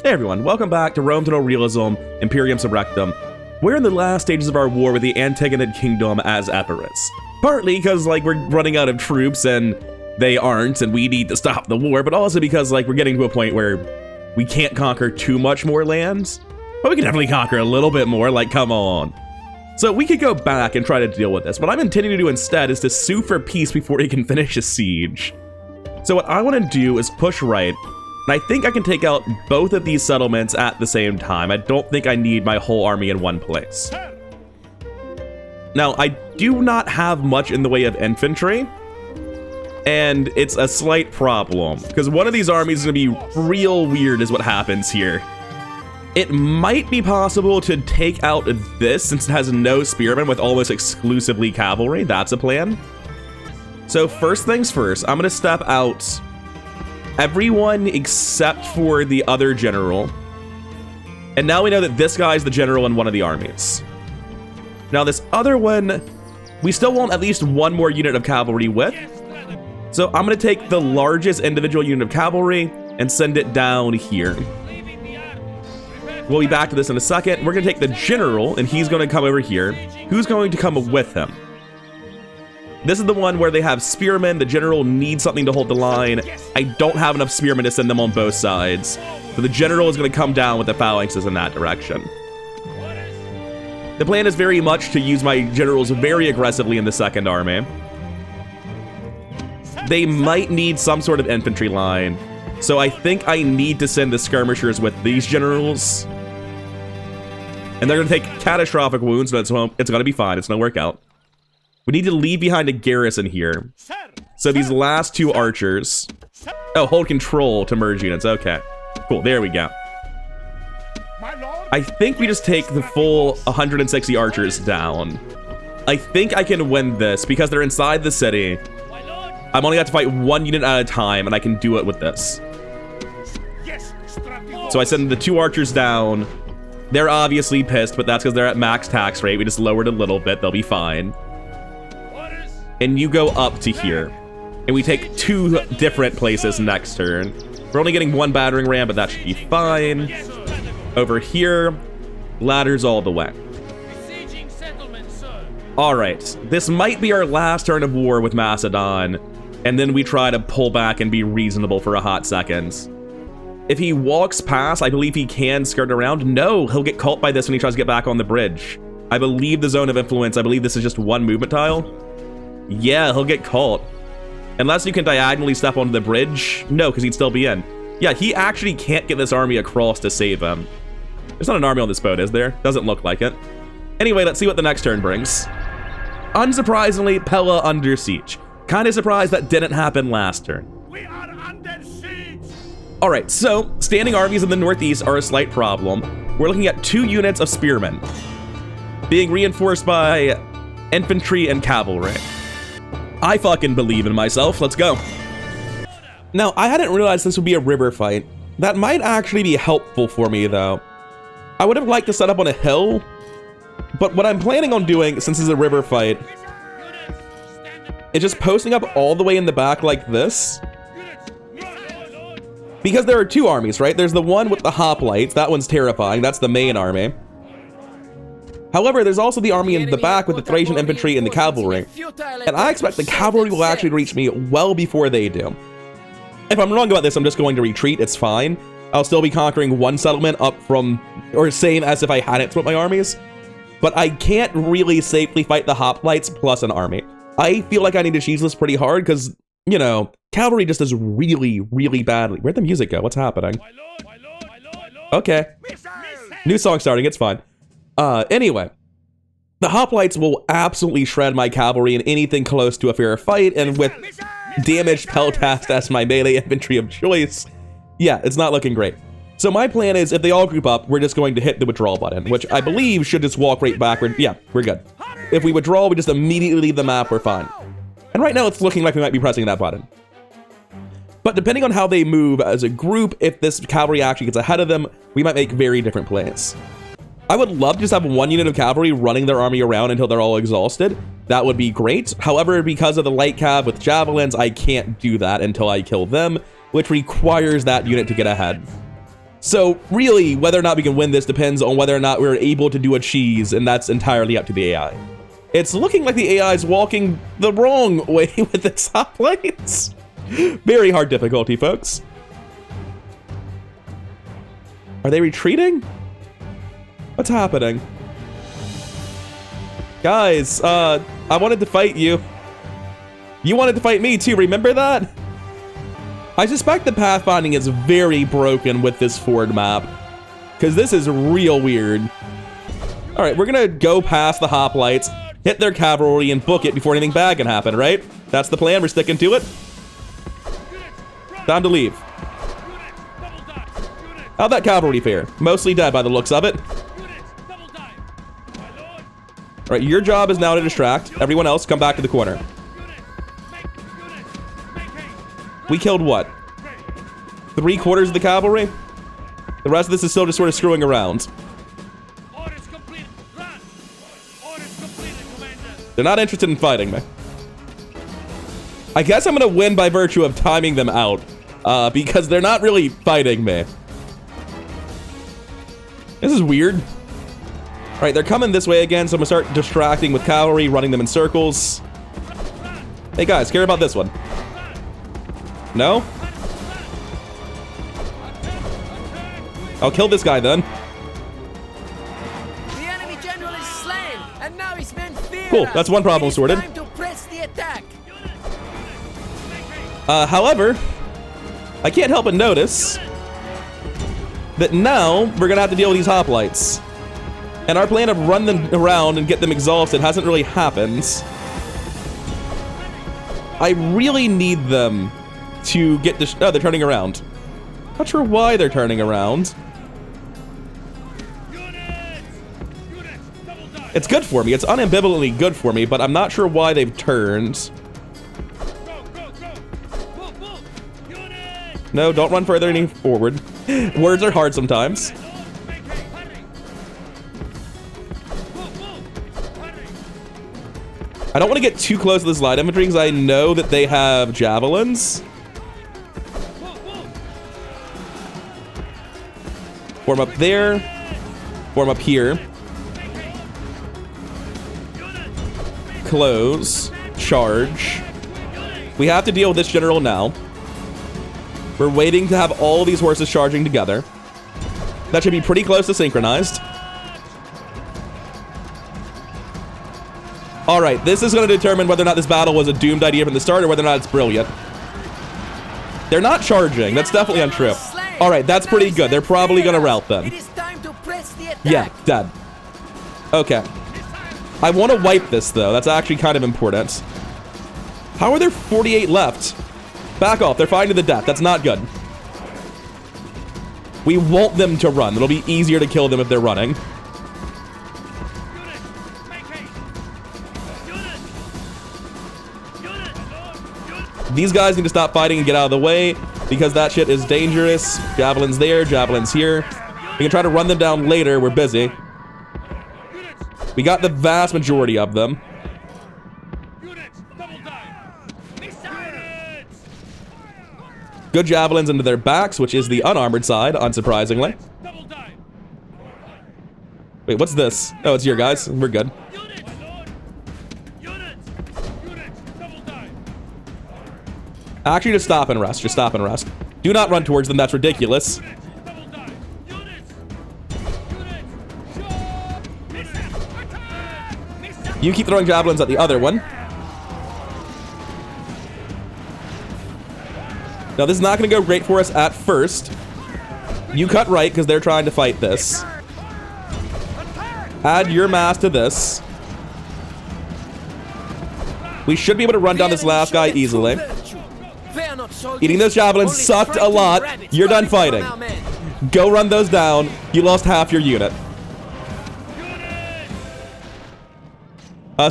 Hey everyone, welcome back to Rome Total Realism, Imperium Surrectum. We're in the last stages of our war with the Antigonid Kingdom as Epirus. Partly because, we're running out of troops and they aren't, and we need to stop the war, but also because, we're getting to a point where we can't conquer too much more lands. But we can definitely conquer a little bit more, come on. So we could go back and try to deal with this. What I'm intending to do instead is to sue for peace before he can finish a siege. So what I want to do is push right, and I think I can take out both of these settlements at the same time. I don't think I need my whole army in one place. Now, I do not have much in the way of infantry, and it's a slight problem, because one of these armies is going to be real weird is what happens here. It might be possible to take out this since it has no spearmen with almost exclusively cavalry. That's a plan. So first things first, I'm going to step out everyone except for the other general. And now we know that this guy's the general in one of the armies. Now this other one, we still want at least one more unit of cavalry with. So I'm going to take the largest individual unit of cavalry and send it down here. We'll be back to this in a second. We're going to take the general, and he's going to come over here. Who's going to come with him? This is the one where they have spearmen. The general needs something to hold the line. I don't have enough spearmen to send them on both sides. So the general is going to come down with the phalanxes in that direction. The plan is very much to use my generals very aggressively in the second army. They might need some sort of infantry line. So I think I need to send the skirmishers with these generals. And they're going to take catastrophic wounds, but it's going to be fine. It's going to work out. We need to leave behind a garrison here. So these last two archers... Oh, hold control to merge units. Okay. Cool, there we go. I think we just take the full 160 archers down. I think I can win this because they're inside the city. I'm only got to fight one unit at a time, and I can do it with this. So I send the two archers down. They're obviously pissed, but that's because they're at max tax rate. We just lowered a little bit. They'll be fine. And you go up to here. And we take two different places next turn. We're only getting one battering ram, but that should be fine. Over here, ladders all the way. Alright, this might be our last turn of war with Macedon. And then we try to pull back and be reasonable for a hot second. If he walks past, I believe he can skirt around. No, he'll get caught by this when he tries to get back on the bridge. I believe the zone of influence, I believe this is just one movement tile. Yeah, he'll get caught. Unless you can diagonally step onto the bridge. No, because he'd still be in. Yeah, he actually can't get this army across to save him. There's not an army on this boat, is there? Doesn't look like it. Anyway, let's see what the next turn brings. Unsurprisingly, Pella under siege. Kind of surprised that didn't happen last turn. We are under siege! Alright, so standing armies in the northeast are a slight problem. We're looking at 2 units of spearmen being reinforced by infantry and cavalry. I fucking believe in myself. Let's go. Now, I hadn't realized this would be a river fight. That might actually be helpful for me, though. I would have liked to set up on a hill, but what I'm planning on doing, since it's a river fight, is just posting up all the way in the back like this. Because there are 2 armies, right? There's the one with the hoplites. That one's terrifying. That's the main army. However, there's also the army in the back with the Thracian infantry and the cavalry. And I expect the cavalry will actually reach me well before they do. If I'm wrong about this, I'm just going to retreat. It's fine. I'll still be conquering one settlement up from, or same as if I hadn't split my armies. But I can't really safely fight the hoplites plus an army. I feel like I need to cheese this pretty hard because, you know, cavalry just does really, really badly. Where'd the music go? What's happening? Okay. New song starting. It's fine. Anyway, the hoplites will absolutely shred my cavalry in anything close to a fair fight, and with damaged Peltast as my melee infantry of choice, yeah, it's not looking great. So my plan is, if they all group up, we're just going to hit the withdrawal button, which I believe should just walk right backward. Yeah, we're good. If we withdraw, we just immediately leave the map, we're fine. And right now, it's looking like we might be pressing that button. But depending on how they move as a group, if this cavalry actually gets ahead of them, we might make very different plays. I would love to just have one unit of cavalry running their army around until they're all exhausted. That would be great. However, because of the light cav with javelins, I can't do that until I kill them, which requires that unit to get ahead. So really, whether or not we can win this depends on whether or not we're able to do a cheese, and that's entirely up to the AI. It's looking like the AI is walking the wrong way with its hoplites. Very hard difficulty, folks. Are they retreating? What's happening? Guys, I wanted to fight you. You wanted to fight me too, remember that? I suspect the pathfinding is very broken with this Ford map, because this is real weird. All right, we're gonna go past the hoplites, hit their cavalry, and book it before anything bad can happen, right? That's the plan, we're sticking to it. Time to leave. How'd that cavalry fare? Mostly dead by the looks of it. All right, your job is now to distract. Everyone else, come back to the corner. We killed what? 3/4 of the cavalry? The rest of this is still just sort of screwing around. They're not interested in fighting me. I guess I'm gonna win by virtue of timing them out, because they're not really fighting me. This is weird. All right, they're coming this way again, so I'm gonna start distracting with cavalry, running them in circles. Hey guys, care about this one? No? I'll kill this guy then. The enemy general is slain, and now his men fear Cool, us. that's one problem sorted. Time to press the attack. However, I can't help but notice that now we're gonna have to deal with these hoplites. And our plan of run them around and get them exhausted hasn't really happened. I really need them to get oh, they're turning around. Not sure why they're turning around. It's good for me. It's unambivalently good for me, but I'm not sure why they've turned. No, don't run further any forward. Words are hard sometimes. I don't want to get too close to this light infantry because I know that they have javelins. Form up there. Form up here. Close. Charge. We have to deal with this general now. We're waiting to have all these horses charging together. That should be pretty close to synchronized. All right, this is going to determine whether or not this battle was a doomed idea from the start or whether or not it's brilliant. They're not charging. That's definitely untrue. All right, that's pretty good. They're probably going to rout then. It is time to press the attack. Yeah, dead. Okay. I want to wipe this, though. That's actually kind of important. How are there 48 left? Back off. They're fighting to the death. That's not good. We want them to run. It'll be easier to kill them if they're running. These guys need to stop fighting and get out of the way because that shit is dangerous. Javelins there, javelins here. We can try to run them down later. We're busy. We got the vast majority of them. Good javelins into their backs, which is the unarmored side, unsurprisingly. Wait, what's this? Oh, it's your guys. We're good. Actually, just stop and rest. Just stop and rest. Do not run towards them. That's ridiculous. You keep throwing javelins at the other one. Now, this is not going to go great for us at first. You cut right because they're trying to fight this. Add your mass to this. We should be able to run down this last guy easily. Eating those javelins sucked a lot. You're done fighting. Go run those down. You lost half your unit.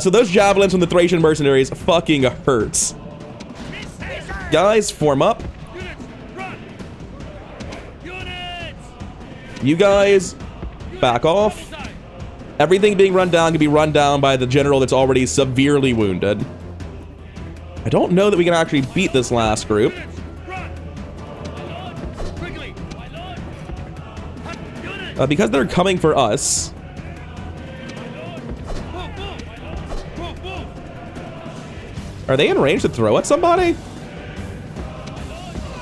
So those javelins from the Thracian mercenaries fucking hurts. Guys, form up. You guys, back off. Everything being run down can be run down by the general that's already severely wounded. I don't know that we can actually beat this last group. Because they're coming for us. Are they in range to throw at somebody?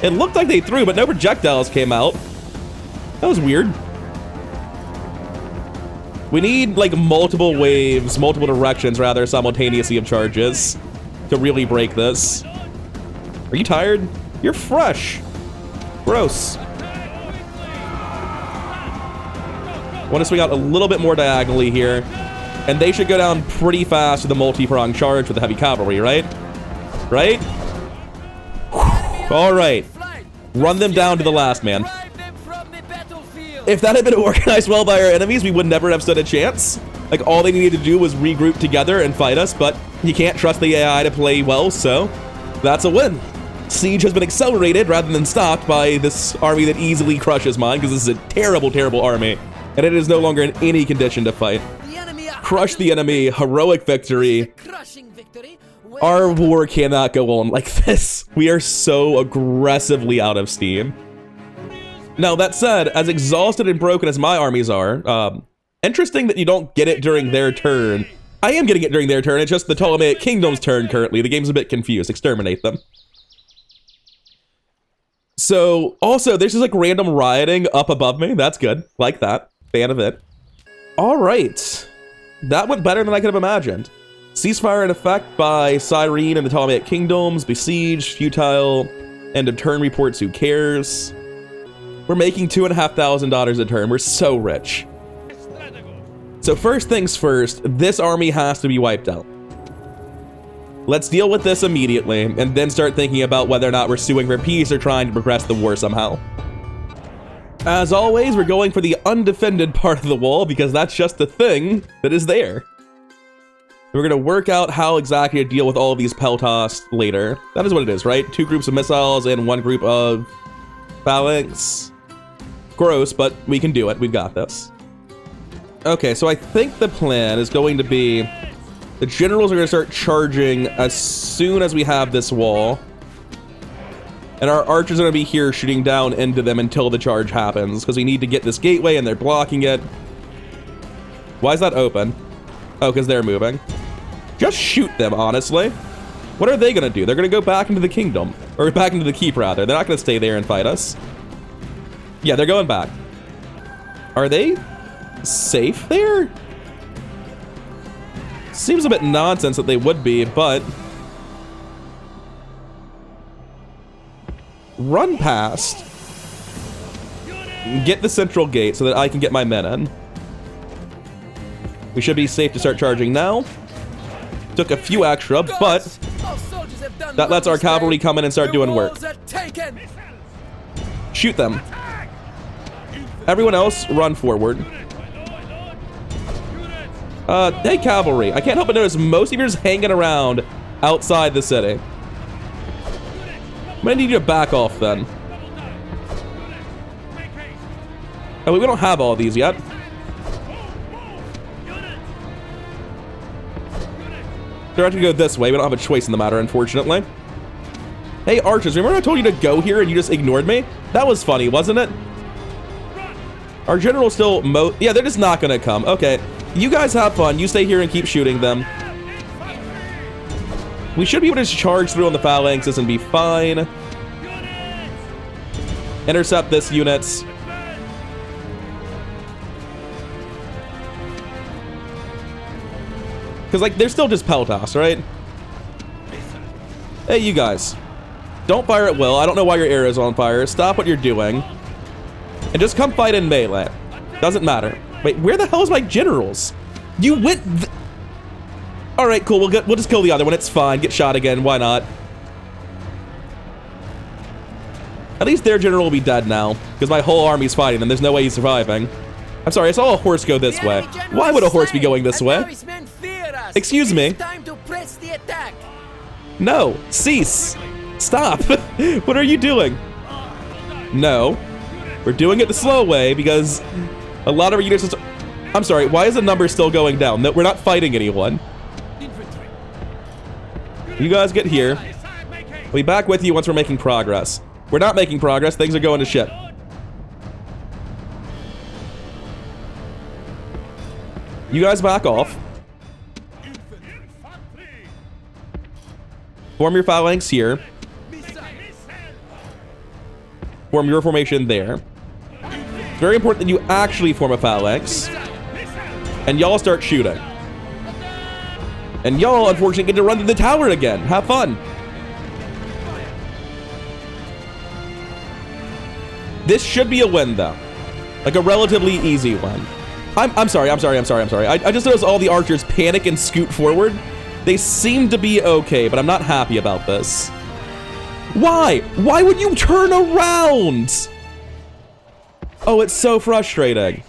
It looked like they threw, but no projectiles came out. That was weird. We need like multiple waves, multiple directions rather, simultaneously of charges to really break this. Are you tired? You're fresh. Gross. Want to swing out a little bit more diagonally here. And they should go down pretty fast with the multi-pronged charge with the heavy cavalry, right? Right? All right. Run them down to the last man. If that had been organized well by our enemies, we would never have stood a chance. Like, all they needed to do was regroup together and fight us, but you can't trust the AI to play well, so that's a win. Siege has been accelerated rather than stopped by this army that easily crushes mine, because this is a terrible, terrible army, and it is no longer in any condition to fight. Crush the enemy, heroic victory. Our war cannot go on like this. We are so aggressively out of steam. Now, that said, as exhausted and broken as my armies are, interesting that you don't get it during their turn. I am getting it during their turn, it's just the Ptolemaic Kingdom's turn currently. The game's a bit confused. Exterminate them. So, also, there's just like random rioting up above me. That's good. Like that. Fan of it. All right. That went better than I could have imagined. Ceasefire in effect by Cyrene and the Ptolemaic Kingdoms. Besieged, futile, end of turn reports, who cares? We're making $2,500 a turn. We're so rich. So first things first, this army has to be wiped out. Let's deal with this immediately, and then start thinking about whether or not we're suing for peace or trying to progress the war somehow. As always, we're going for the undefended part of the wall, because that's just the thing that is there. We're going to work out how exactly to deal with all of these peltas later. That is what it is, right? 2 groups of missiles and 1 group of phalanx. Gross, but we can do it. We've got this. Okay, so I think the plan is going to be the generals are going to start charging as soon as we have this wall. And our archers are going to be here shooting down into them until the charge happens, because we need to get this gateway and they're blocking it. Why is that open? Oh, because they're moving. Just shoot them, honestly. What are they going to do? They're going to go back into the kingdom. Or back into the keep, rather. They're not going to stay there and fight us. Yeah, they're going back. Are they safe there? Seems a bit nonsense that they would be, but... Run past. Get the central gate so that I can get my men in. We should be safe to start charging now. Took a few extra, but that lets our cavalry come in and start doing work. Shoot them. Everyone else, run forward. Hey, cavalry. I can't help but notice most of you are just hanging around outside the city. I'm gonna need you to back off then. Oh, we don't have all these yet. They're going to go this way. We don't have a choice in the matter, unfortunately. Hey, archers, remember I told you to go here and you just ignored me? That was funny, wasn't it? Our general's still yeah, they're just not gonna come. Okay, you guys have fun. You stay here and keep shooting them. We should be able to just charge through on the phalanxes and be fine. Intercept this units. Because, like, they're still just peltas, right? Hey, you guys. Don't fire at will. I don't know why your arrow's on fire. Stop what you're doing. And just come fight in melee. Doesn't matter. Wait, where the hell is my generals? You went... Alright, cool. We'll just kill the other one. It's fine. Get shot again. Why not? At least their general will be dead now. Because my whole army's fighting and there's no way he's surviving. I'm sorry, I saw a horse go this way. Why would a horse be going this way? Excuse me. No. Cease. Stop. What are you doing? No. We're doing it the slow way because a lot of our units... I'm sorry, why is the number still going down? We're not fighting anyone. You guys get here. We'll be back with you once we're making progress. We're not making progress. Things are going to shit. You guys back off. Form your phalanx here. Form your formation there. It's very important that you actually form a phalanx. And y'all start shooting. And y'all, unfortunately, get to run to the tower again. Have fun. This should be a win, though. Like a relatively easy one. I'm sorry. I just noticed all the archers panic and scoot forward. They seem to be okay, but I'm not happy about this. Why? Why would you turn around? Oh, it's so frustrating.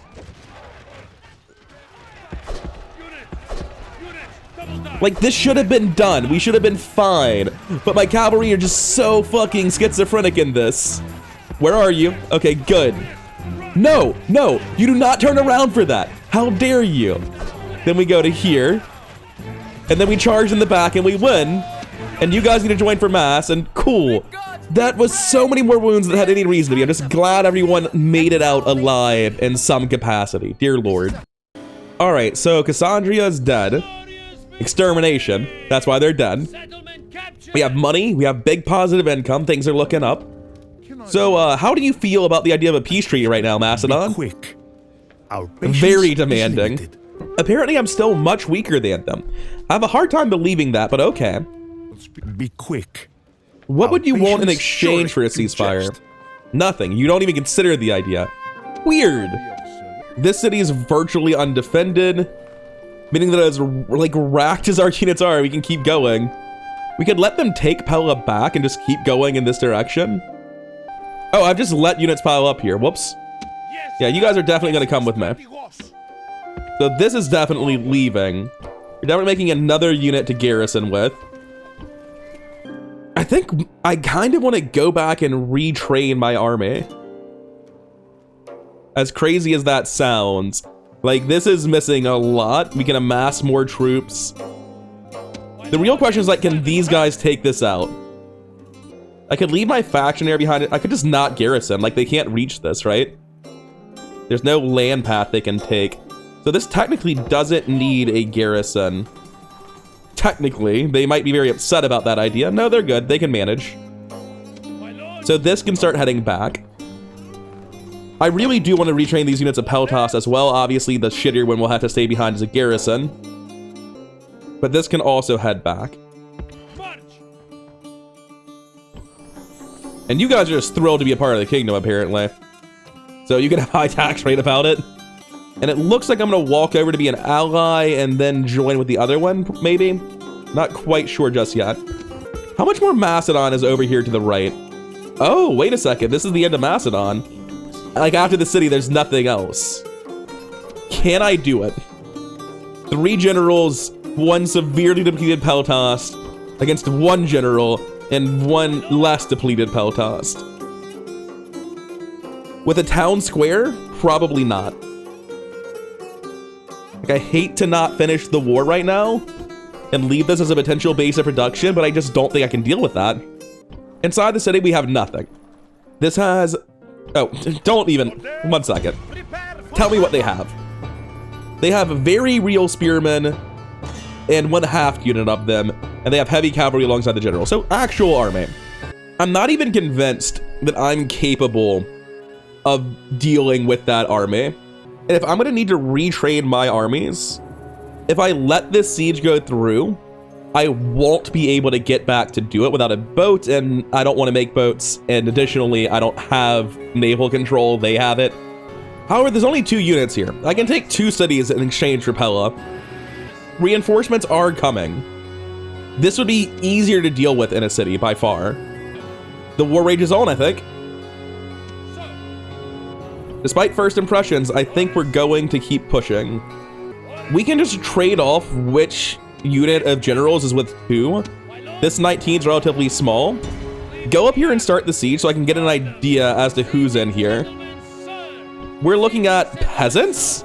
Like, this should have been done. We should have been fine. But my cavalry are just so fucking schizophrenic in this. Where are you? Okay, good. No, no, you do not turn around for that. How dare you? Then we go to here. And then we charge in the back and we win. And you guys need to join for mass, and cool. That was so many more wounds than had any reason to be. I'm just glad everyone made it out alive in some capacity. Dear Lord. All right, so Cassandria's dead. Extermination. That's why they're dead. We have money. We have big positive income. Things are looking up. So, how do you feel about the idea of a peace treaty right now, Macedon? Quick. Very demanding. Apparently, I'm still much weaker than them. I have a hard time believing that, but okay. Be quick. What would you want in exchange for a ceasefire? Nothing. You don't even consider the idea. Weird. This city is virtually undefended, meaning that as like racked as our units are, we can keep going. We could let them take Pella back and just keep going in this direction. Oh, I've just let units pile up here. Whoops. Yeah, you guys are definitely going to come with me. So this is definitely leaving. You're definitely making another unit to garrison with. I think I kind of want to go back and retrain my army. As crazy as that sounds, like, this is missing a lot. We can amass more troops. The real question is, like, can these guys take this out? I could leave my factionary behind it. I could just not garrison. Like, they can't reach this, right? There's no land path they can take. So this technically doesn't need a garrison. Technically, they might be very upset about that idea. No, they're good. They can manage. So this can start heading back. I really do want to retrain these units of Peltas as well. Obviously, the shittier one will have to stay behind as a garrison. But this can also head back. And you guys are just thrilled to be a part of the kingdom, apparently. So you can have high tax rate about it. And it looks like I'm going to walk over to be an ally and then join with the other one, maybe? Not quite sure just yet. How much more Macedon is over here to the right? Oh, wait a second. This is the end of Macedon. Like, after the city, there's nothing else. Can I do it? 3 generals, 1 severely depleted Peltast against 1 general and 1 less depleted Peltast. With a town square? Probably not. Like, I hate to not finish the war right now and leave this as a potential base of production, but I just don't think I can deal with that. Inside the city, we have nothing. This has... Oh, don't even... 1 second. Tell me what they have. They have very real spearmen and 1/2 unit of them, and they have heavy cavalry alongside the general. So, actual army. I'm not even convinced that I'm capable of dealing with that army. And if I'm gonna need to retrain my armies, if I let this siege go through, I won't be able to get back to do it without a boat, and I don't want to make boats, and additionally, I don't have naval control, they have it. However, there's only 2 units here. I can take 2 cities in exchange for Pella. Reinforcements are coming. This would be easier to deal with in a city, by far. The war rages on, I think. Despite first impressions, I think we're going to keep pushing. We can just trade off which unit of generals is with who. This 19 is relatively small. Go up here and start the siege so I can get an idea as to who's in here. We're looking at peasants?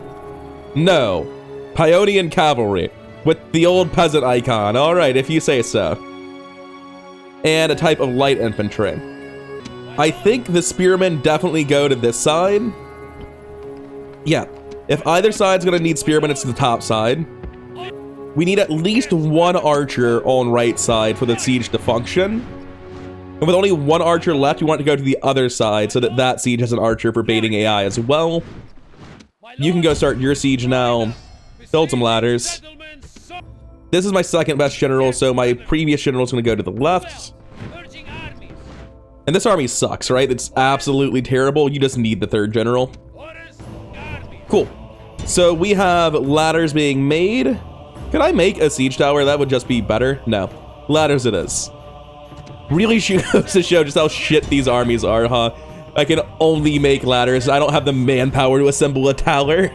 No. Paeonian cavalry with the old peasant icon. All right, if you say so. And a type of light infantry. I think the spearmen definitely go to this side. Yeah, If either side's gonna need spearmen, it's the top side. We need at least one archer on right side for the siege to function. And with only one archer left, you want to go to the other side so that that siege has an archer for baiting AI as well. You can go start your siege now. Build some ladders. This is my second best general, so my previous general is going to go to the left. And this army sucks, right? It's absolutely terrible. You just need the third general. Cool. So we have ladders being made. Could I make a siege tower? That would just be better. No. Ladders it is. Really goes to show just how shit these armies are, huh? I can only make ladders. I don't have the manpower to assemble a tower.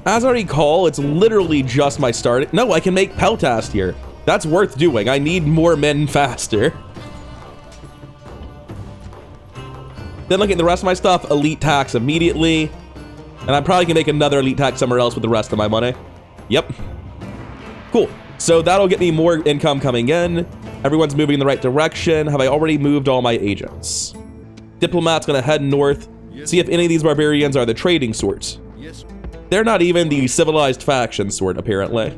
As I recall, it's literally just my start. No, I can make Peltast here. That's worth doing. I need more men faster. Then looking at the rest of my stuff, elite tax immediately. And I probably can make another elite tax somewhere else with the rest of my money. Yep. Cool. So that'll get me more income coming in. Everyone's moving in the right direction. Have I already moved all my agents? Diplomat's gonna head north, see if any of these barbarians are the trading sort. They're not even the civilized faction sort, apparently.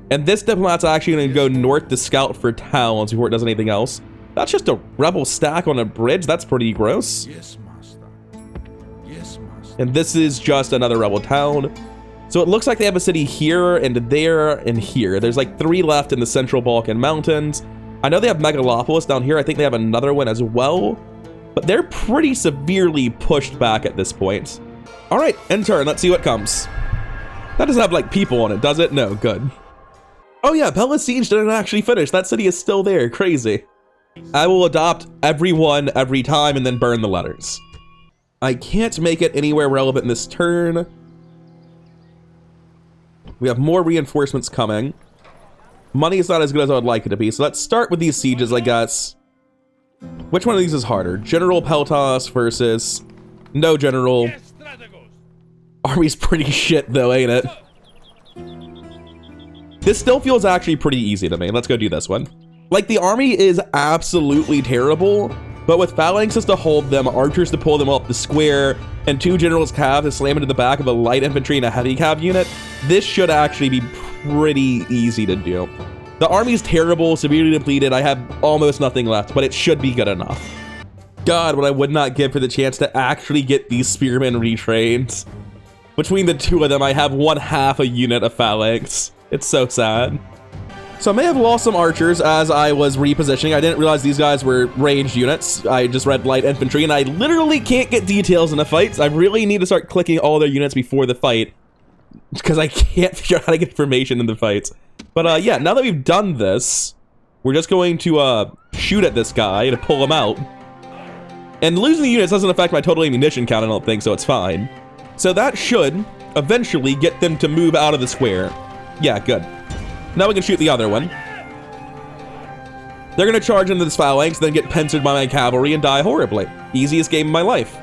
And this diplomat's actually gonna go north to scout for towns before it does anything else. That's just a rebel stack on a bridge. That's pretty gross. Yes, master. Yes, master. And this is just another rebel town. So it looks like they have a city here and there and here. There's like 3 left in the Central Balkan Mountains. I know they have Megalopolis down here. I think they have another one as well. But they're pretty severely pushed back at this point. All right, end turn. Let's see what comes. That doesn't have like people on it, does it? No, good. Oh yeah, Pella Siege didn't actually finish. That city is still there. Crazy. I will adopt everyone every time and then burn the letters. I can't make it anywhere relevant this turn. We have more reinforcements coming. Money is not as good as I would like it to be, so let's start with these sieges, I guess. Which one of these is harder? General Peltas versus no general. Army's pretty shit though, ain't it? This still feels actually pretty easy to me. Let's go do this one. Like, the army is absolutely terrible, but with phalanxes to hold them, archers to pull them up the square, and 2 generals cav to slam into the back of a light infantry and a heavy cav unit, this should actually be pretty easy to do. The army's terrible, severely depleted. I have almost nothing left, but it should be good enough. God, what I would not give for the chance to actually get these spearmen retrained. Between the 2 of them, I have 1/2 a unit of phalanx. It's so sad. So I may have lost some archers as I was repositioning. I didn't realize these guys were ranged units. I just read light infantry, and I literally can't get details in the fights. I really need to start clicking all their units before the fight, because I can't figure out how to get information in the fights. But yeah, now that we've done this, we're just going to shoot at this guy to pull him out. And losing the units doesn't affect my total ammunition count, I don't think, so it's fine. So that should eventually get them to move out of the square. Yeah, good. Now we can shoot the other one. They're gonna charge into this phalanx, then get pincered by my cavalry and die horribly. Easiest game of my life.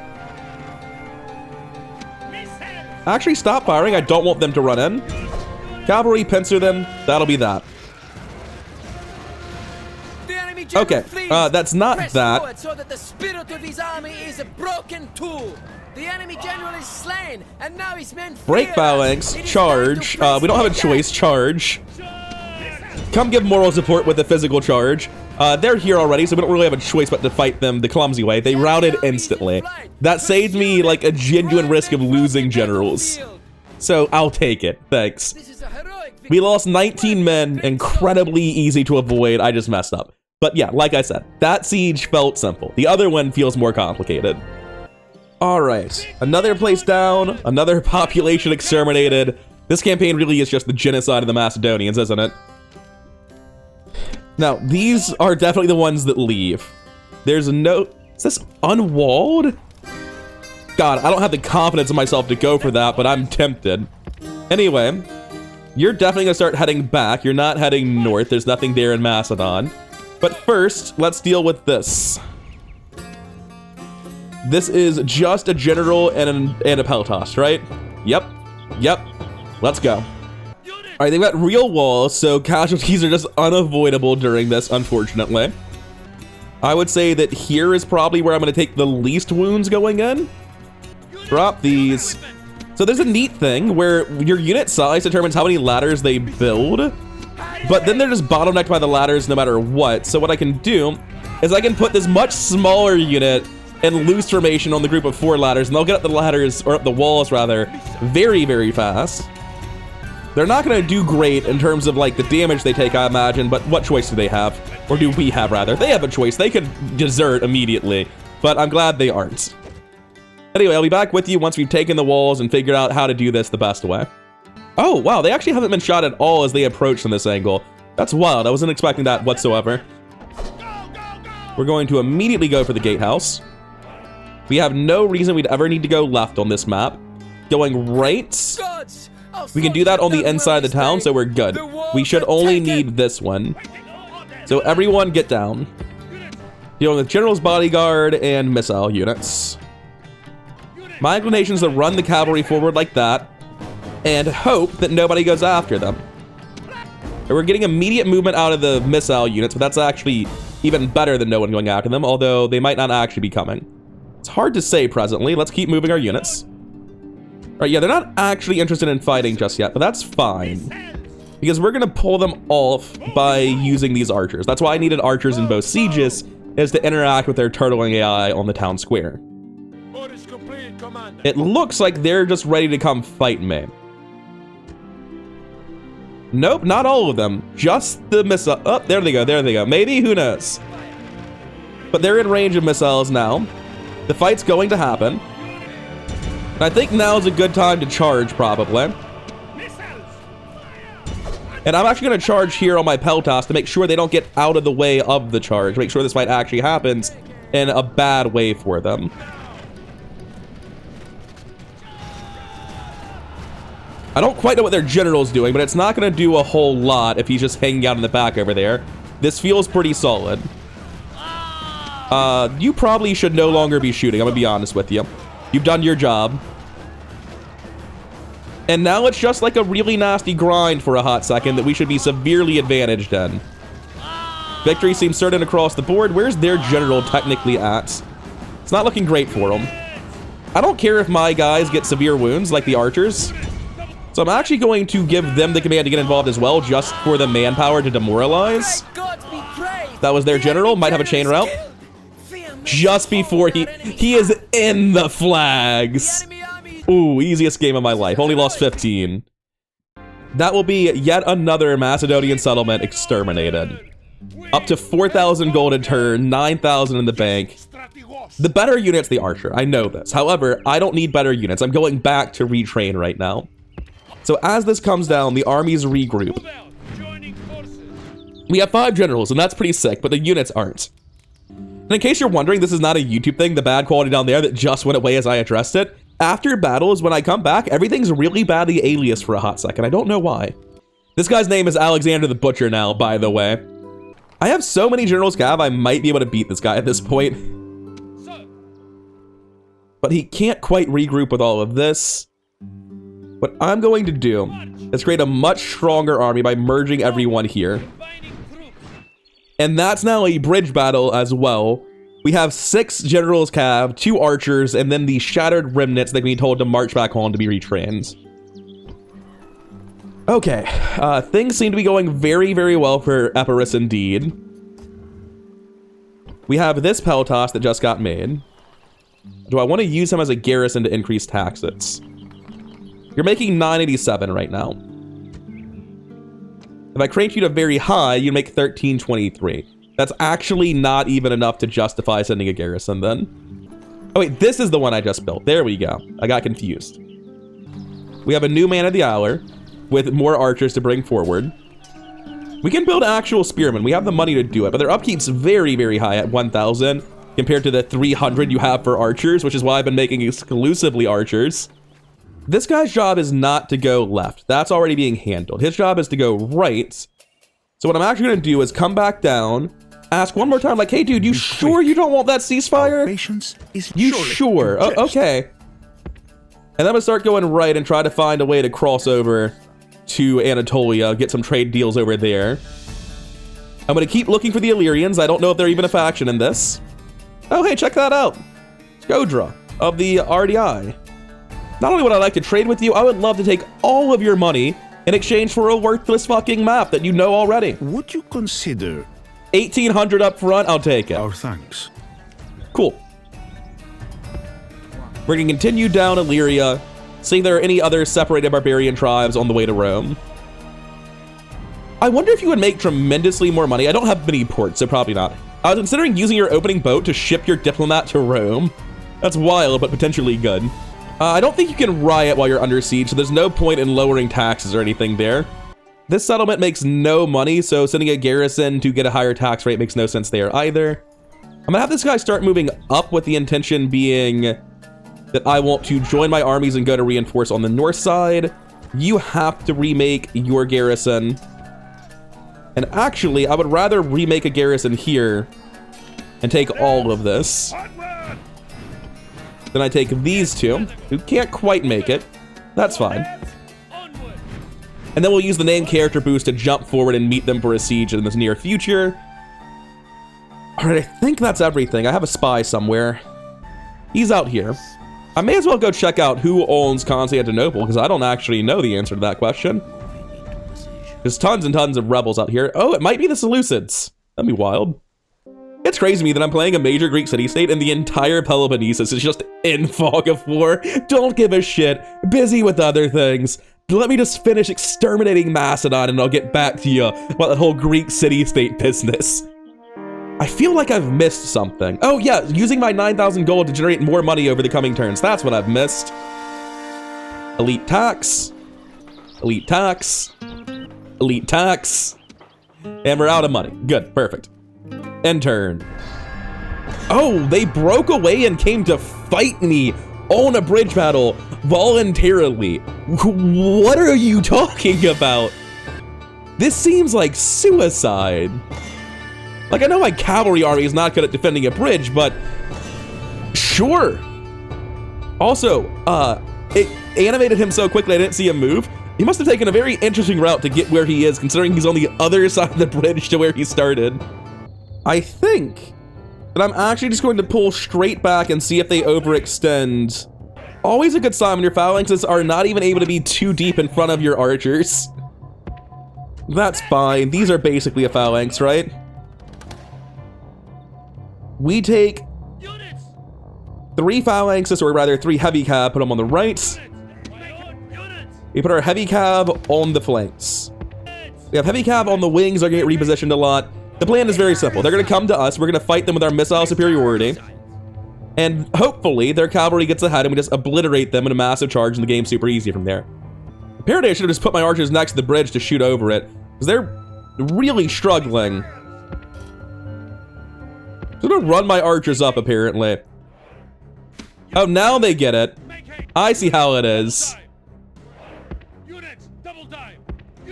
Actually, stop firing. I don't want them to run in. Cavalry, pincer them. That'll be that. Okay, that's not that. So that the spirit of his army is a broken tool. The enemy general is slain, and now his men break phalanx, charge. We don't have a choice. Charge. Come give moral support with a physical charge. They're here already, so we don't really have a choice but to fight them the clumsy way. They routed instantly. That saved me like a genuine risk of losing generals. So I'll take it. Thanks. We lost 19 men, incredibly easy to avoid. I just messed up. But yeah, like I said, that siege felt simple. The other one feels more complicated. All right, another place down, another population exterminated. This campaign really is just the genocide of the Macedonians, isn't it? Now, these are definitely the ones that leave. There's no... Is this unwalled? God, I don't have the confidence in myself to go for that, but I'm tempted. Anyway, you're definitely gonna start heading back. You're not heading north. There's nothing there in Macedon. But first, let's deal with this. This is just a general and a Peltas, right? Yep. Yep. Let's go. All right, they've got real walls, so casualties are just unavoidable during this, unfortunately. I would say that here is probably where I'm going to take the least wounds going in. Drop these. So there's a neat thing where your unit size determines how many ladders they build, but then they're just bottlenecked by the ladders no matter what. So what I can do is I can put this much smaller unit in loose formation on the group of 4 ladders, and they'll get up the ladders, or up the walls rather, very, very fast. They're not going to do great in terms of like the damage they take, I imagine, but what choice do they have? Or do we have, rather? They have a choice. They could desert immediately, but I'm glad they aren't. Anyway, I'll be back with you once we've taken the walls and figured out how to do this the best way. Oh, wow, they actually haven't been shot at all as they approach from this angle. That's wild. I wasn't expecting that whatsoever. We're going to immediately go for the gatehouse. We have no reason we'd ever need to go left on this map. Going right, we can do that on the inside of the town, so we're good. We should only need this one. So everyone get down. Dealing with General's Bodyguard and missile units. My inclination is to run the cavalry forward like that and hope that nobody goes after them. And we're getting immediate movement out of the missile units, but that's actually even better than no one going after them, although they might not actually be coming. It's hard to say presently. Let's keep moving our units. All right, yeah, they're not actually interested in fighting just yet, but that's fine. Because we're gonna pull them off by using these archers. That's why I needed archers in both sieges, is to interact with their turtling AI on the town square. It looks like they're just ready to come fight me. Nope, not all of them. Just the missile. Oh, there they go, there they go. Maybe, who knows? But they're in range of missiles now. The fight's going to happen. And I think now's a good time to charge, probably. And I'm actually going to charge here on my Peltas to make sure they don't get out of the way of the charge. Make sure this fight actually happens in a bad way for them. I don't quite know what their general's doing, but it's not going to do a whole lot if he's just hanging out in the back over there. This feels pretty solid. You probably should no longer be shooting, I'm gonna be honest with you. You've done your job. And now it's just like a really nasty grind for a hot second that we should be severely advantaged in. Victory seems certain across the board. Where's their general technically at? It's not looking great for them. I don't care if my guys get severe wounds like the archers. So I'm actually going to give them the command to get involved as well, just for the manpower to demoralize. That was their general. Might have a chain route. Just before he is in the flags. Ooh, easiest game of my life. Only lost 15. That will be yet another Macedonian settlement exterminated. Up to 4,000 gold a turn, 9,000 in the bank. The better unit's the archer, I know this. However, I don't need better units. I'm going back to retrain right now. So as this comes down, the armies regroup. We have 5 generals, and that's pretty sick, but the units aren't. And in case you're wondering, this is not a YouTube thing, the bad quality down there that just went away as I addressed it. After battles, when I come back, everything's really badly aliased for a hot second. I don't know why. This guy's name is Alexander the Butcher now, by the way. I have so many generals cav, I might be able to beat this guy at this point. But he can't quite regroup with all of this. What I'm going to do is create a much stronger army by merging everyone here. And that's now a bridge battle as well. We have 6 generals cav, 2 archers, and then the shattered remnants that can be told to march back home to be retrained. Okay, things seem to be going very, very well for Epirus indeed. We have this Peltas that just got made. Do I want to use him as a garrison to increase taxes? You're making 987 right now. If I crank you to very high, you make 1323. That's actually not even enough to justify sending a garrison then. Oh wait, this is the one I just built. There we go. I got confused. We have a new man of the hour with more archers to bring forward. We can build actual spearmen. We have the money to do it, but their upkeep's very, very high at 1,000 compared to the 300 you have for archers, which is why I've been making exclusively archers. This guy's job is not to go left. That's already being handled. His job is to go right. So what I'm actually going to do is come back down, ask one more time, like, hey, dude, you sure you don't want that ceasefire? You sure? Oh, okay. And then I'm going to start going right and try to find a way to cross over to Anatolia, get some trade deals over there. I'm going to keep looking for the Illyrians. I don't know if they're even a faction in this. Oh, hey, check that out. Skodra of the RDI. Not only would I like to trade with you, I would love to take all of your money in exchange for a worthless fucking map that you know already. Would you consider 1,800 up front, I'll take it. our thanks? Cool. We're gonna continue down Illyria, see if there are any other separated barbarian tribes on the way to Rome. I wonder if you would make tremendously more money. I don't have many ports, so probably not. I was considering using your opening boat to ship your diplomat to Rome. That's wild, but potentially good. I don't think you can riot while you're under siege, so there's no point in lowering taxes or anything there. This settlement makes no money, so sending a garrison to get a higher tax rate makes no sense there either. I'm gonna have this guy start moving up with the intention being that I want to join my armies and go to reinforce on the north side. You have to remake your garrison. And actually, I would rather remake a garrison here and take all of this. Then I take these two, who can't quite make it. That's fine. And then we'll use the name character boost to jump forward and meet them for a siege in the near future. All right, I think that's everything. I have a spy somewhere. He's out here. I may as well go check out who owns Constantinople, because I don't actually know the answer to that question. There's tons and tons of rebels out here. Oh, it might be the Seleucids. That'd be wild. It's crazy to me that I'm playing a major Greek city-state and the entire Peloponnesus is just in fog of war. Don't give a shit. Busy with other things. Let me just finish exterminating Macedon and I'll get back to you about that whole Greek city-state business. I feel like I've missed something. Oh yeah, using my 9,000 gold to generate more money over the coming turns. That's what I've missed. Elite tax. Elite tax. Elite tax. And we're out of money. Good, perfect. End turn. Oh, they broke away and came to fight me on a bridge battle voluntarily. What are you talking about? This seems like suicide. Like, I know my cavalry army is not good at defending a bridge, but sure. Also, it animated him so quickly I didn't see him move. He must have taken a very interesting route to get where he is, considering he's on the other side of the bridge to where he started. I think that I'm actually just going to pull straight back and see if they overextend. Always a good sign when your phalanxes are not even able to be too deep in front of your archers. That's fine. These are basically a phalanx, right? We take 3 phalanxes, or rather 3 heavy cav, put them on the right. We put our heavy cav on the flanks. We have heavy cav on the wings, they're gonna get repositioned a lot. The plan is very simple. They're gonna come to us, we're gonna fight them with our missile superiority. And hopefully their cavalry gets ahead and we just obliterate them in a massive charge and the game's super easy from there. Apparently I should have just put my archers next to the bridge to shoot over it, because they're really struggling. I'm gonna run my archers up, apparently. Oh, now they get it. I see how it is.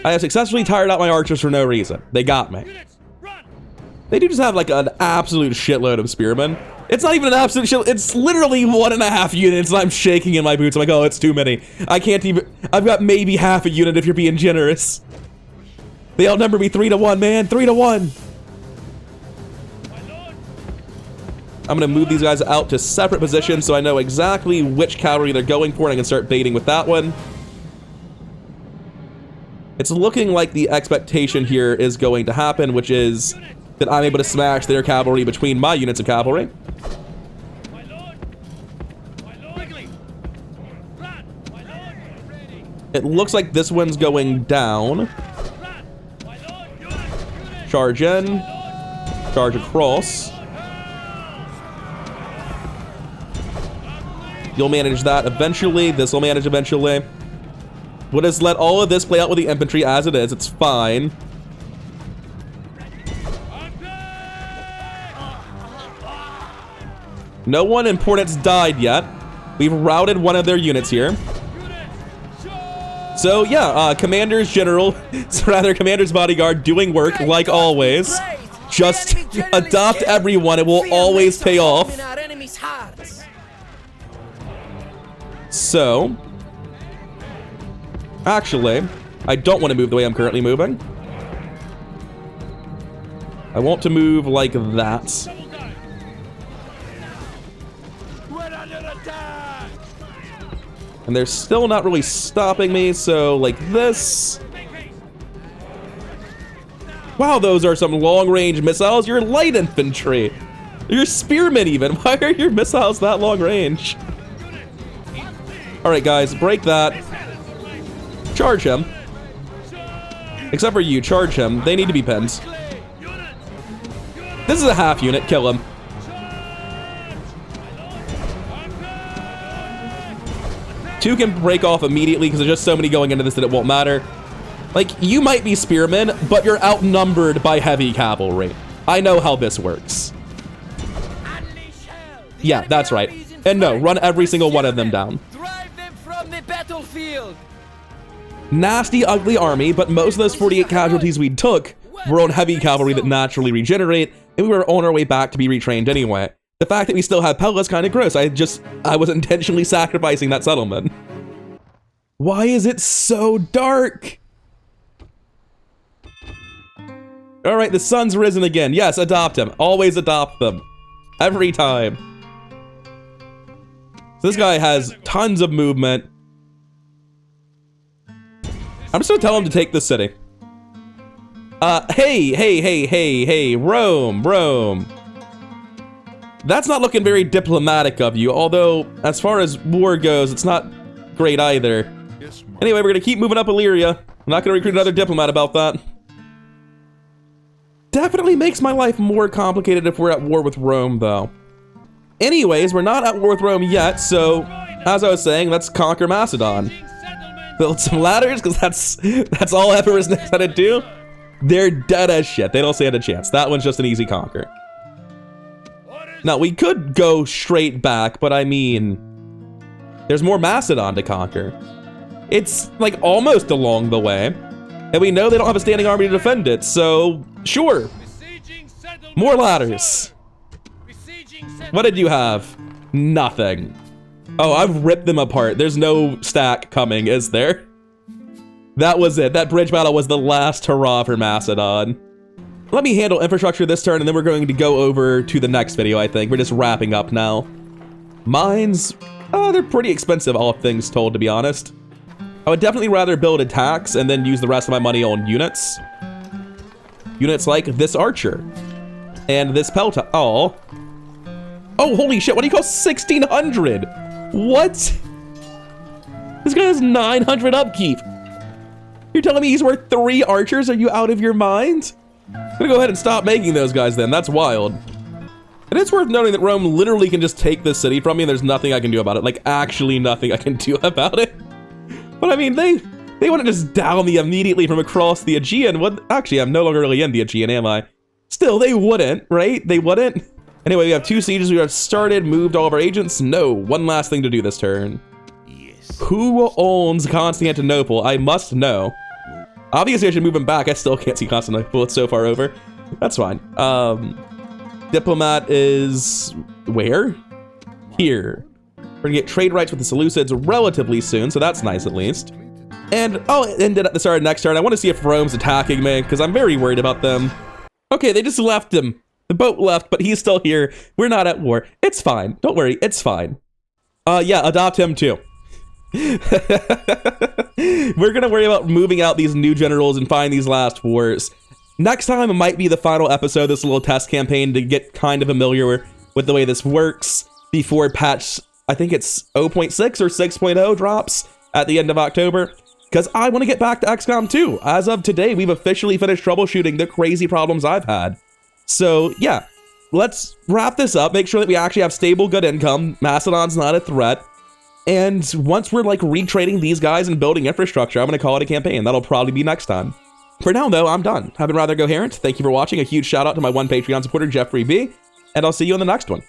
I have successfully tired out my archers for no reason. They got me. They do just have like an absolute shitload of spearmen. It's not even an absolute shit. It's literally 1.5 units and I'm shaking in my boots. I'm like, oh, it's too many. I can't even, I've got maybe half a unit if you're being generous. They outnumber me 3-1, man, 3-1. I'm gonna move these guys out to separate positions so I know exactly which cavalry they're going for and I can start baiting with that one. It's looking like the expectation here is going to happen, which is that I'm able to smash their cavalry between my units of cavalry. It looks like this one's going down. Charge in. Charge across. You'll manage that eventually. This will manage eventually. We'll just let all of this play out with the infantry as it is. It's fine. No one important's died yet. We've routed one of their units here. So yeah, Commander's General, rather Commander's Bodyguard doing work like always. Just adopt everyone, it will always pay off. So, actually, I don't want to move the way I'm currently moving. I want to move like that. And they're still not really stopping me, so like this. Wow, those are some long-range missiles. You're light infantry. You're spearmen even. Why are your missiles that long range? All right, guys, break that. Charge him. Except for you, charge him. They need to be pinned. This is a half unit. Kill him. Two can break off immediately because there's just so many going into this that it won't matter. Like, you might be spearmen, but you're outnumbered by heavy cavalry. I know how this works. Yeah, that's right. And no, run every single one of them down. Drive them from the battlefield. Nasty, ugly army, but most of those 48 casualties we took were on heavy cavalry that naturally regenerate, and we were on our way back to be retrained anyway. The fact that we still had Pella is kind of gross. I was intentionally sacrificing that settlement. Why is it so dark? All right, the sun's risen again. Yes, adopt him. Always adopt them. Every time. So this guy has tons of movement. I'm just gonna tell him to take the city. Hey, Rome. That's not looking very diplomatic of you, although, as far as war goes, it's not great either. Anyway, we're gonna keep moving up Illyria. I'm not gonna recruit another diplomat about that. Definitely makes my life more complicated if we're at war with Rome, though. Anyways, we're not at war with Rome yet, so, as I was saying, let's conquer Macedon. Build some ladders, because that's all Epirus knows how to do. They're dead as shit. They don't stand a chance. That one's just an easy conquer. Now, we could go straight back, but I mean, there's more Macedon to conquer. It's, like, almost along the way. And we know they don't have a standing army to defend it, so, sure. More ladders. What did you have? Nothing. Oh, I've ripped them apart. There's no stack coming, is there? That was it. That bridge battle was the last hurrah for Macedon. Let me handle infrastructure this turn, and then we're going to go over to the next video, I think. We're just wrapping up now. Mines, they're pretty expensive, all things told, to be honest. I would definitely rather build attacks and then use the rest of my money on units. Units like this archer. And this pelta. Oh, holy shit, what do you call 1,600? What? This guy has 900 upkeep. You're telling me he's worth 3 archers? Are you out of your mind? I'm gonna go ahead and stop making those guys then. That's wild. And it's worth noting that Rome literally can just take this city from me and there's nothing I can do about it. Like, actually nothing I can do about it. But I mean, they wouldn't just down me immediately from across the Aegean. What? Actually, I'm no longer really in the Aegean, am I? Still, they wouldn't, right? They wouldn't. Anyway, we have 2 sieges. We have started, moved all of our agents. No, one last thing to do this turn. Yes. Who owns Constantinople? I must know. Obviously, I should move him back. I still can't see Constantinople. It's so far over. That's fine. Diplomat is where? Here. We're gonna get trade rights with the Seleucids relatively soon, so that's nice at least. And I'll end it at the start of next turn. I want to see if Rome's attacking me, because I'm very worried about them. Okay, they just left him. The boat left, but he's still here. We're not at war. It's fine. Don't worry. It's fine. Yeah, adopt him too. We're gonna worry about moving out these new generals and find these last wars. Next time it might be the final episode of this little test campaign to get kind of familiar with the way this works before patch, I think it's 0.6 or 6.0 drops at the end of October. Because I want to get back to XCOM 2. As of today, we've officially finished troubleshooting the crazy problems I've had. So yeah, let's wrap this up, make sure that we actually have stable, good income. Macedon's not a threat. And once we're like retraining these guys and building infrastructure, I'm gonna call it a campaign. That'll probably be next time. For now though, I'm done. I've been Rather Coherent. Thank you for watching. A huge shout out to my one Patreon supporter, Jeffrey B. And I'll see you in the next one.